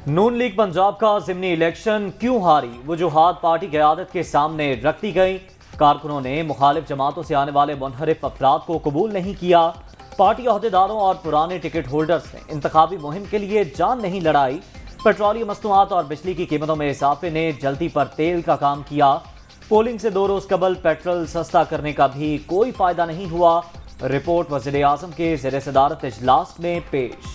نون league Punjab کا ضمنی election کیوں ہاری؟ وجوہات پارٹی قیادت کے سامنے رکھ دی گئی۔ کارکنوں نے مخالف جماعتوں سے آنے والے منحرف افراد کو قبول نہیں کیا۔ پارٹی عہدیداروں اور پرانے ٹکٹ ہولڈرز نے انتخابی مہم کے لیے جان نہیں لڑائی۔ پیٹرولیم مصنوعات اور بجلی کی قیمتوں میں اضافے نے جلدی پر تیل کا کام کیا۔ پولنگ سے 2 روز قبل پیٹرول سستا کرنے کا بھی کوئی فائدہ نہیں ہوا۔ رپورٹ وزیر اعظم کے زیر صدارت اجلاس میں پیش۔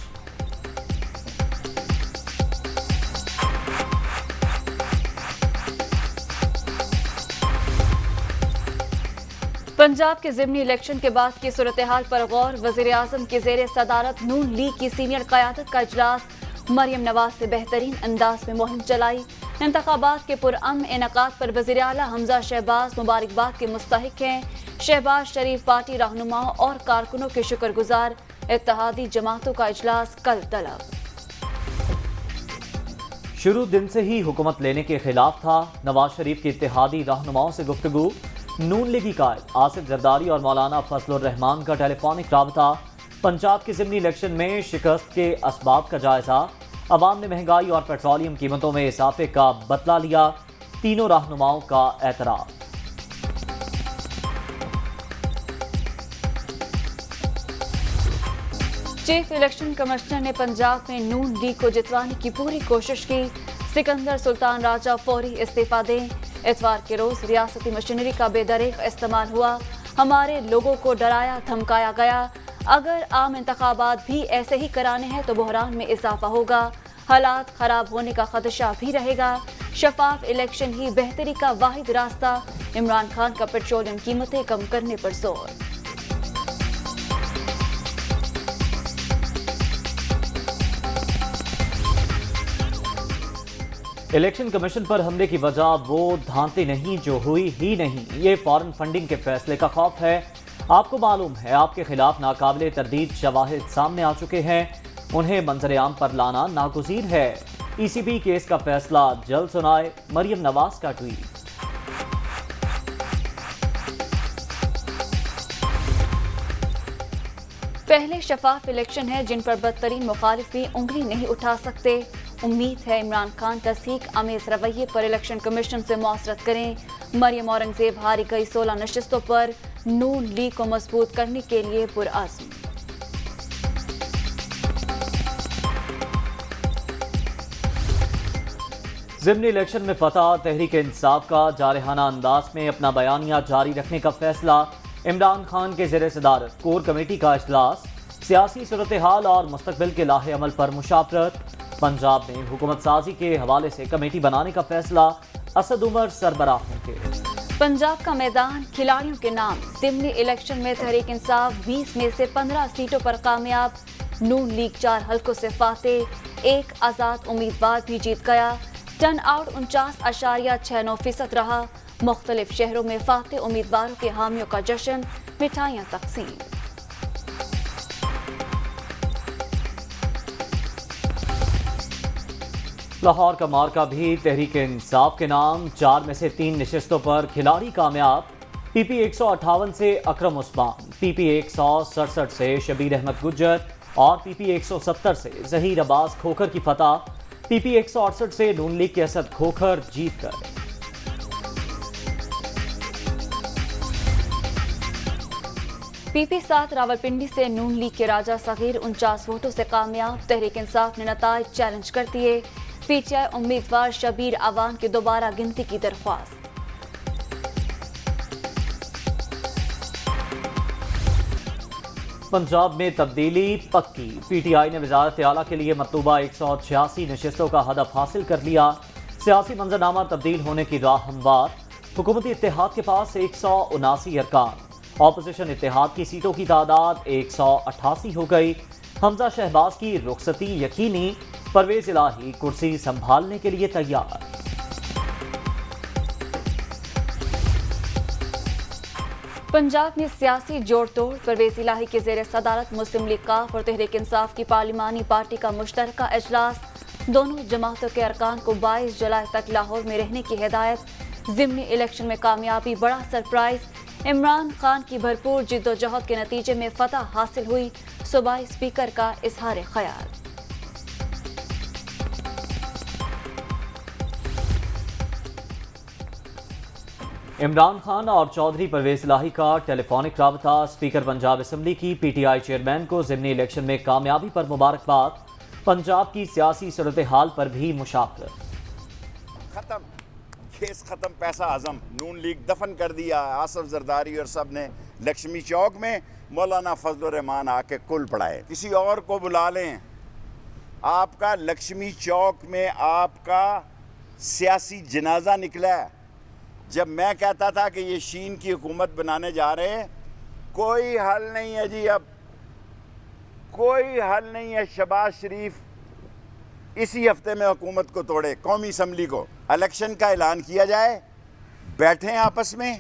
پنجاب کے ضمنی الیکشن کے بعد کی صورتحال پر غور۔ وزیر اعظم کی زیر صدارت نون لیگ کی سینئر قیادت کا اجلاس۔ مریم نواز سے بہترین انداز میں مہم چلائی۔ انتخابات کے پرامن انعقاد پر وزیر اعلیٰ حمزہ شہباز مبارکباد کے مستحق ہیں۔ شہباز شریف پارٹی رہنماؤں اور کارکنوں کے شکر گزار۔ اتحادی جماعتوں کا اجلاس کل طلب۔ شروع دن سے ہی حکومت لینے کے خلاف تھا۔ نواز شریف کی اتحادی رہنماؤں سے گفتگو۔ نون لیگی قائد آصف زرداری اور مولانا فضل الرحمان کا ٹیلی فونک رابطہ۔ پنجاب کے ضمنی الیکشن میں شکست کے اسباب کا جائزہ۔ عوام نے مہنگائی اور پیٹرولیم قیمتوں میں اضافے کا بدلہ لیا۔ تینوں رہنماؤں کا اعتراف۔ چیف الیکشن کمشنر نے پنجاب میں نون لیگ کو جتوانے کی پوری کوشش کی۔ سکندر سلطان راجہ فوری استعفیٰ دیں۔ اتوار کے روز ریاستی مشینری کا بے دریغ استعمال ہوا۔ ہمارے لوگوں کو ڈرایا دھمکایا گیا۔ اگر عام انتخابات بھی ایسے ہی کرانے ہیں تو بحران میں اضافہ ہوگا۔ حالات خراب ہونے کا خدشہ بھی رہے گا۔ شفاف الیکشن ہی بہتری کا واحد راستہ۔ عمران خان کا پیٹرولیم قیمتیں کم کرنے پر زور۔ الیکشن کمیشن پر حملے کی وجہ وہ دھانتی نہیں جو ہوئی ہی نہیں۔ یہ فارن فنڈنگ کے فیصلے کا خوف ہے۔ آپ کو معلوم ہے آپ کے خلاف ناقابل تردید شواہد سامنے آ چکے ہیں۔ انہیں منظر عام پر لانا ناگزیر ہے۔ ای سی بی کیس کا فیصلہ جلد سنائے۔ مریم نواز کا ٹویٹ۔ پہلے شفاف الیکشن ہے جن پر بدترین مخالف بھی انگلی نہیں اٹھا سکتے۔ امید ہے عمران خان تصحیق آمیز رویے پر الیکشن کمیشن سے معذرت کریں۔ مریم اورنگزیب ہاری گئی 16 نشستوں پر۔ نون لیگ کو مضبوط کرنے کے لیے پرعزم۔ ضمنی الیکشن میں فتح۔ تحریک انصاف کا جارحانہ انداز میں اپنا بیانیہ جاری رکھنے کا فیصلہ۔ عمران خان کے زیر صدارت کور کمیٹی کا اجلاس۔ سیاسی صورتحال اور مستقبل کے لاہ عمل پر مشاورت۔ پنجاب میں حکومت سازی کے حوالے سے کمیٹی بنانے کا فیصلہ۔ اسد عمر سربراہ ہوں گے۔ پنجاب کا میدان کھلاڑیوں کے نام۔ ضمنی الیکشن میں تحریک انصاف 20 میں سے 15 سیٹوں پر کامیاب۔ نون لیگ 4 حلقوں سے فاتح۔ ایک آزاد امیدوار بھی جیت گیا۔ ٹرن آؤٹ 49.69% رہا۔ مختلف شہروں میں فاتح امیدواروں کے حامیوں کا جشن۔ مٹھائیاں تقسیم۔ لاہور کا مارکا بھی تحریک انصاف کے نام۔ 4 میں سے 3 نشستوں پر کھلاڑی کامیاب۔ پی پی 158 سے اکرم عثمان، پی پی 167 سے شبیر احمد گجر اور پی پی 170 سے ظہیر عباس کھوکھر کی فتح۔ پی پی 168 سے نون لیگ کے اسد کھوکھر جیت گئے۔ پی پی 7 راولپنڈی سے نون لیگ کے راجہ صغیر 49 ووٹوں سے کامیاب۔ تحریک انصاف نے نتائج چیلنج کر دیے۔ پی ٹی آئی امیدوار شبیر عوان کی دوبارہ گنتی کی درخواست۔ پنجاب میں تبدیلی پکی۔ پی ٹی آئی نے وزارت اعلیٰ کے لیے مطلوبہ 186 نشستوں کا ہدف حاصل کر لیا۔ سیاسی منظرنامہ تبدیل ہونے کی راہ ہموار۔ حکومتی اتحاد کے پاس 179 ارکان۔ اپوزیشن اتحاد کی سیٹوں کی تعداد 188 ہو گئی۔ حمزہ شہباز کی رخصتی یقینی۔ پرویز الہی کرسی سنبھالنے کے لیے تیار۔ پنجاب میں سیاسی جوڑ توڑ۔ پرویز الہی کے زیر صدارت مسلم لیگ کاف اور تحریک انصاف کی پارلیمانی پارٹی کا مشترکہ اجلاس۔ دونوں جماعتوں کے ارکان کو 22 جولائی تک لاہور میں رہنے کی ہدایت۔ ضمنی الیکشن میں کامیابی بڑا سرپرائز۔ عمران خان کی بھرپور جدوجہد کے نتیجے میں فتح حاصل ہوئی۔ صوبائی اسپیکر کا اظہار خیال۔ عمران خان اور چودھری پرویز الہی کا ٹیلیفونک رابطہ، اسپیکر پنجاب اسمبلی کی پی ٹی آئی چیئرمین کو ضمنی الیکشن میں کامیابی پر مبارکباد، پنجاب کی سیاسی صورتحال پر بھی مشاورت۔ ختم کیس ختم، پیسہ ہضم، نون لیگ دفن کر دیا آصف زرداری اور سب نے۔ لکشمی چوک میں مولانا فضل الرحمان آ کے کل پڑھائے، کسی اور کو بلا لیں۔ آپ کا لکشمی چوک میں آپ کا سیاسی جنازہ نکلا ہے۔ جب میں کہتا تھا کہ یہ شین کی حکومت بنانے جا رہے ہیں، کوئی حل نہیں ہے جی، اب کوئی حل نہیں ہے۔ شہباز شریف اسی ہفتے میں حکومت کو توڑے، قومی اسمبلی کو، الیکشن کا اعلان کیا جائے، بیٹھیں آپس میں،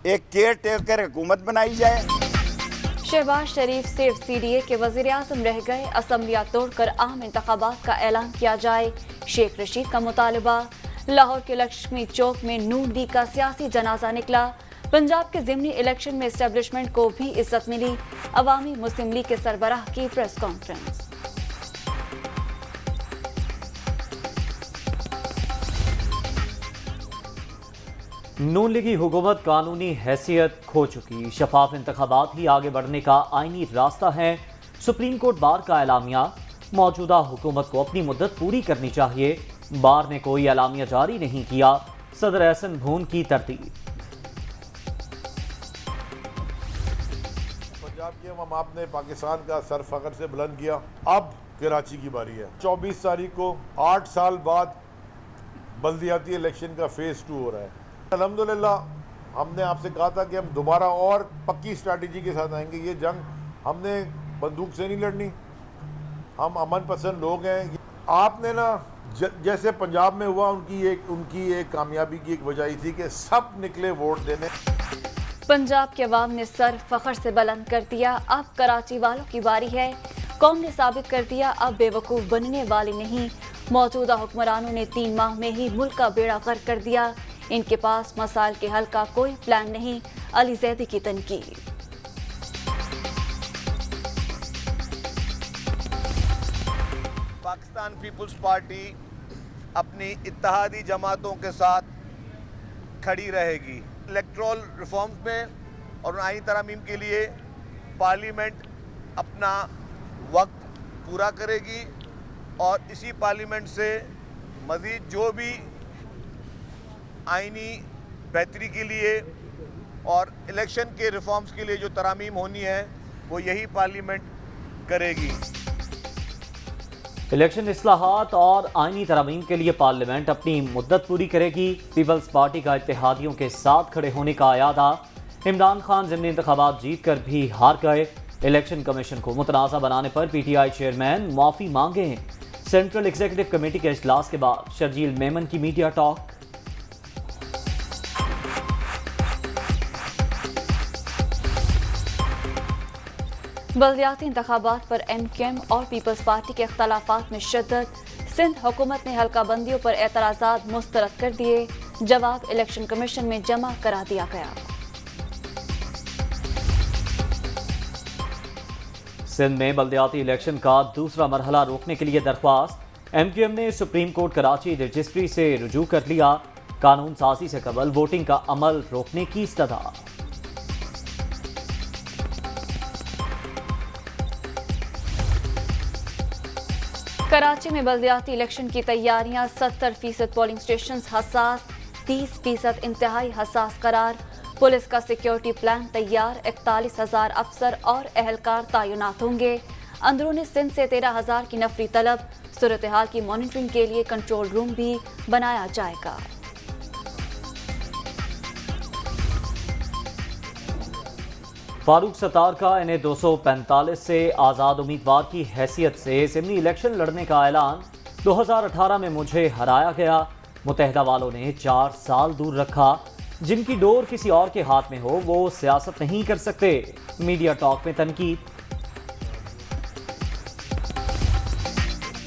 ایک کیئر ٹیکر حکومت بنائی جائے۔ شہباز شریف صرف سی ڈی اے کے وزیر اعظم رہ گئے، اسمبلیاں توڑ کر عام انتخابات کا اعلان کیا جائے، شیخ رشید کا مطالبہ۔ لاہور کے لکشمی چوک میں نون لیگ کا سیاسی جنازہ نکلا۔ پنجاب کے ضمنی الیکشن میں اسٹیبلشمنٹ کو بھی عزت ملی، عوامی مسلم لیگ کے سربراہ کی پریس کانفرنس۔ نون لیگی حکومت قانونی حیثیت کھو چکی، شفاف انتخابات ہی آگے بڑھنے کا آئینی راستہ ہے، سپریم کورٹ بار کا اعلامیہ، موجودہ حکومت کو اپنی مدت پوری کرنی چاہیے، بار نے کوئی اعلامیہ جاری نہیں کیا، صدر احسن بھون کی ترتیب۔ پنجاب کے ہم آپ نے پاکستان کا سر فخر سے بلند کیا، اب کراچی کی باری ہے۔ 24 تاریخ کو 8 سال بعد بلدیاتی الیکشن کا فیز 2 ہو رہا ہے۔ الحمدللہ ہم نے آپ سے کہا تھا کہ ہم دوبارہ اور پکی اسٹریٹجی کے ساتھ آئیں گے۔ یہ جنگ ہم نے بندوق سے نہیں لڑنی، ہم امن پسند لوگ ہیں۔ آپ نے نا جیسے پنجاب میں ہوا، ان کی ایک کامیابی کی ایک وجہ یہ تھی کہ سب نکلے ووٹ دینے۔ پنجاب کے عوام نے سر فخر سے بلند کر دیا، اب کراچی والوں کی باری ہے۔ قوم نے ثابت کر دیا اب بے وقوف بننے والی نہیں، موجودہ حکمرانوں نے 3 ماہ میں ہی ملک کا بیڑا غرق کر دیا، ان کے پاس مسائل کے حل کا کوئی پلان نہیں، علی زیدی کی تنقید۔ پاکستان پیپلز پارٹی اپنی اتحادی جماعتوں کے ساتھ کھڑی رہے گی۔ الیکٹرل ریفارمز میں اور آئینی ترامیم کے لیے پارلیمنٹ اپنا وقت پورا کرے گی، اور اسی پارلیمنٹ سے مزید جو بھی آئینی بہتری کے لیے اور الیکشن کے ریفارمز کے لیے جو ترامیم ہونی ہے وہ یہی پارلیمنٹ کرے گی۔ الیکشن اصلاحات اور آئینی ترامیم کے لیے پارلیمنٹ اپنی مدت پوری کرے گی، پیپلز پارٹی کا اتحادیوں کے ساتھ کھڑے ہونے کا اعادہ۔ عمران خان ضمنی انتخابات جیت کر بھی ہار گئے، الیکشن کمیشن کو متنازع بنانے پر پی ٹی آئی چیئرمین معافی مانگے۔ سینٹرل ایگزیکٹو کمیٹی کے اجلاس کے بعد شرجیل میمن کی میڈیا ٹاک۔ بلدیاتی انتخابات پر ایم کیو ایم اور پیپلز پارٹی کے اختلافات میں شدت، سندھ حکومت نے حلقہ بندیوں پر اعتراضات مسترد کر دیے، جواب الیکشن کمیشن میں جمع کرا دیا گیا۔ سندھ میں بلدیاتی الیکشن کا دوسرا مرحلہ روکنے کے لیے درخواست، ایم کیو ایم نے سپریم کورٹ کراچی رجسٹری سے رجوع کر لیا، قانون سازی سے قبل ووٹنگ کا عمل روکنے کی استدعا۔ کراچی میں بلدیاتی الیکشن کی تیاریاں، 70% پولنگ اسٹیشنز حساس، 30% انتہائی حساس قرار، پولیس کا سیکیورٹی پلان تیار، 41,000 افسر اور اہلکار تعینات ہوں گے، اندرون سندھ سے 13,000 کی نفری طلب، صورتحال کی مانیٹرنگ کے لیے کنٹرول روم بھی بنایا جائے گا۔ فاروق ستار کا NA 245 سے آزاد امیدوار کی حیثیت سے ضمنی الیکشن لڑنے کا اعلان، 2018 میں مجھے ہرایا گیا، متحدہ والوں نے 4 سال دور رکھا، جن کی ڈور کسی اور کے ہاتھ میں ہو وہ سیاست نہیں کر سکتے، میڈیا ٹاک میں تنقید۔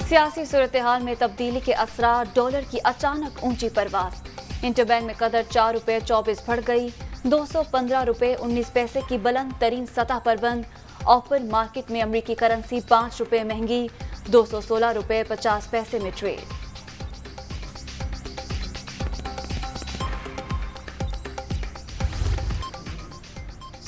سیاسی صورتحال میں تبدیلی کے اثرات، ڈالر کی اچانک اونچی پرواز، انٹربینک میں قدر 4 روپے 24 بڑھ گئی، 215 روپے 19 پیسے کی بلند ترین سطح پر بند، اوپن مارکیٹ میں امریکی کرنسی 5 روپے مہنگی، 216 روپے 50 پیسے میں ٹریڈ۔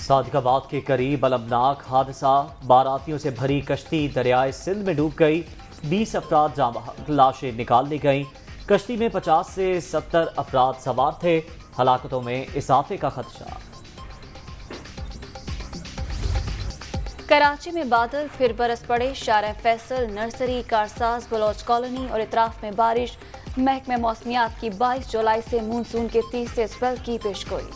صادق آباد کے قریب المناک حادثہ، باراتیوں سے بھری کشتی دریائے سندھ میں ڈوب گئی، 20 افراد جاں بحق، لاشیں نکال لی گئیں۔ کشتی میں 50 سے 70 افراد سوار تھے، ہلاکتوں میں اضافے کا خدشہ۔ کراچی میں بادل پھر برس پڑے، شارع فیصل، نرسری، کارساز، بلوچ کالونی اور اطراف میں بارش۔ محکمہ موسمیات کی 22 جولائی سے مونسون کے تیسرے اسپیل کی پیشگوئی۔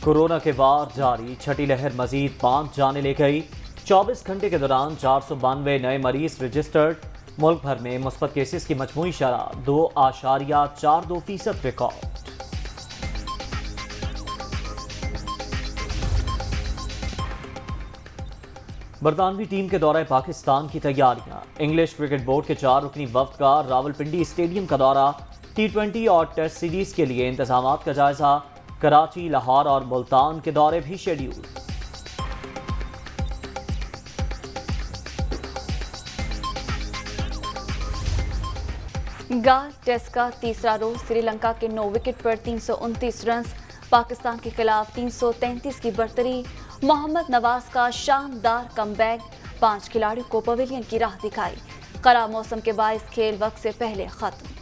کورونا کے وار جاری، چھٹی لہر مزید 5 جانیں لے گئی۔ 24 گھنٹے کے دوران 492 نئے مریض رجسٹرڈ۔ ملک بھر میں مثبت کیسز کی مجموعی شرح 2.42% ریکارڈ۔ برطانوی ٹیم کے دورہ پاکستان کی تیاریاں۔ انگلش کرکٹ بورڈ کے 4 رکنی وفد کا راولپنڈی اسٹیڈیم کا دورہ۔ T20 اور ٹیسٹ سیریز کے لیے انتظامات کا جائزہ۔ کراچی، لاہور اور ملتان کے دورے بھی شیڈیول۔ گال ٹیسٹ کا تیسرا روز، سری لنکا کے 9 وکٹ پر 329 رنز، پاکستان کے خلاف 333 کی برتری۔ محمد نواز کا شاندار کم بیک، 5 کھلاڑیوں کو پویلین کی راہ دکھائی۔ خراب موسم کے باعث کھیل وقت سے پہلے ختم۔